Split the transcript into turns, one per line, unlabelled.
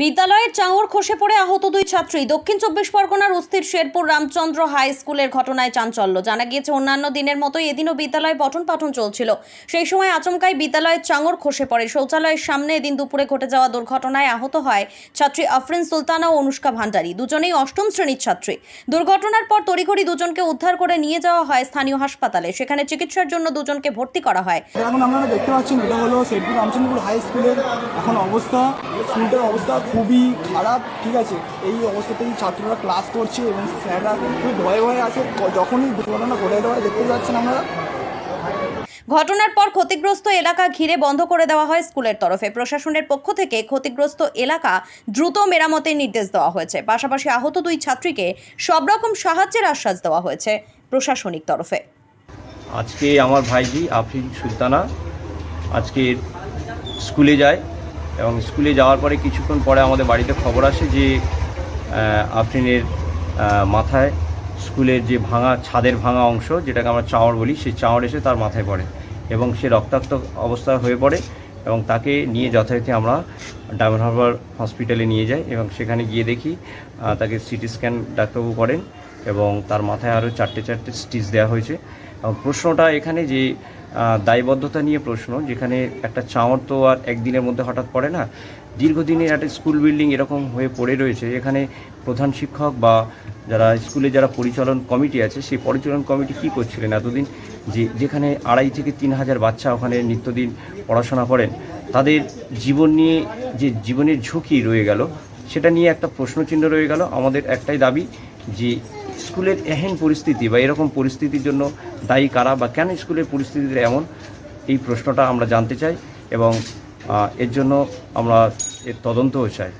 বিদ্যালয়ের চাঙড় খসে পড়ে আহত দুই ছাত্রী। দক্ষিণ চব্বিশ পরগনার অস্থির শেরপুর রামচন্দ্র হাই স্কুলের ঘটনায় চাঞ্চল্য। জানা গিয়েছে অন্যান্য দিনের মতোই এদিনও বিদ্যালয়ে পঠন পাঠন চলছিল। সেই সময় আচমকাই বিদ্যালয়ের চাঙড় খসে পড়ে। শৌচালয়ের সামনে এদিন দুপুরে ঘটে যাওয়া দুর্ঘটনায় আহত হয় ছাত্রী আফরিন সুলতানা ও অনুষ্কা ভান্ডারী, দুজনেই অষ্টম শ্রেণীর ছাত্রী। দুর্ঘটনার পর তড়িঘড়ি দুজনকে উদ্ধার করে নিয়ে যাওয়া হয় স্থানীয় হাসপাতালে। সেখানে চিকিৎসার জন্য দুজনকে ভর্তি করা হয়।
এখন আপনারা দেখতে পাচ্ছেন এটা হলো শেরপুর রামচন্দ্রপুর হাই স্কুলের এখন অবস্থা। স্কুলটার অবস্থা খুবই খারাপ, ঠিক আছে। এই অবস্থাতেই ছাত্ররা ক্লাস করছে এবং স্যাররা খুব ভয়ে ভয়ে আছে। যখনই দুর্ঘটনা ঘটে যেতে পারে দেখতে পাচ্ছেন আপনারা।
ঘটনার পর ক্ষতিগ্রস্ত এলাকা ঘিরে বন্ধ করে দেওয়া হয় স্কুলের তরফে। প্রশাসনের পক্ষ থেকে ক্ষতিগ্রস্ত এলাকা দ্রুত মেরামতের নির্দেশ দেওয়া হয়েছে। পাশাপাশি আহত দুই ছাত্রীকে সব রকম সাহায্যের আশ্বাস দেওয়া হয়েছে প্রশাসনিক তরফে।
আজকে আমার ভাইজি আফরিন সুলতানা আজকে স্কুলে যায় এবং স্কুলে যাওয়ার পরে কিছুক্ষণ পরে আমাদের বাড়িতে খবর আসে যে আফরিনের মাথায় স্কুলের যে ভাঙা ছাদের ভাঙা অংশ, যেটাকে আমরা চাঁড় বলি, সেই চাঁড় এসে তার মাথায় পড়ে এবং সে রক্তাক্ত অবস্থা হয়ে পড়ে এবং তাকে নিয়ে যথারীতি আমরা ডায়মন্ড হারবার হসপিটালে নিয়ে যাই এবং সেখানে গিয়ে দেখি তাকে সিটি স্ক্যান ডাক্তারবাবু করেন এবং তার মাথায় আরও চারটে স্টিচ দেওয়া হয়েছে। এবং প্রশ্নটা এখানে যে দায়বদ্ধতা নিয়ে প্রশ্ন, যেখানে একটা চাঁড় তো আর একদিনের মধ্যে হঠাৎ পড়ে না। দীর্ঘদিনের একটা স্কুল বিল্ডিং এরকম হয়ে পড়ে রয়েছে, এখানে প্রধান শিক্ষক বা যারা স্কুলে যারা পরিচালন কমিটি আছে, সেই পরিচালন কমিটি কী করছিলেন এতদিন, যেখানে 2,500 থেকে 3,000 বাচ্চা ওখানে নিত্যদিন পড়াশোনা করেন, তাদের জীবন নিয়ে যে জীবনের ঝুঁকি রয়ে গেল, সেটা নিয়ে একটা প্রশ্নচিহ্ন রয়ে গেল। আমাদের একটাই দাবি যে স্কুলের এহেন পরিস্থিতি বা এরকম পরিস্থিতির জন্য দায়ী কারা বা কেন স্কুলের পরিস্থিতিটা এমন, এই প্রশ্নটা আমরা জানতে চাই এবং এর জন্য আমরা এর তদন্তও চাই।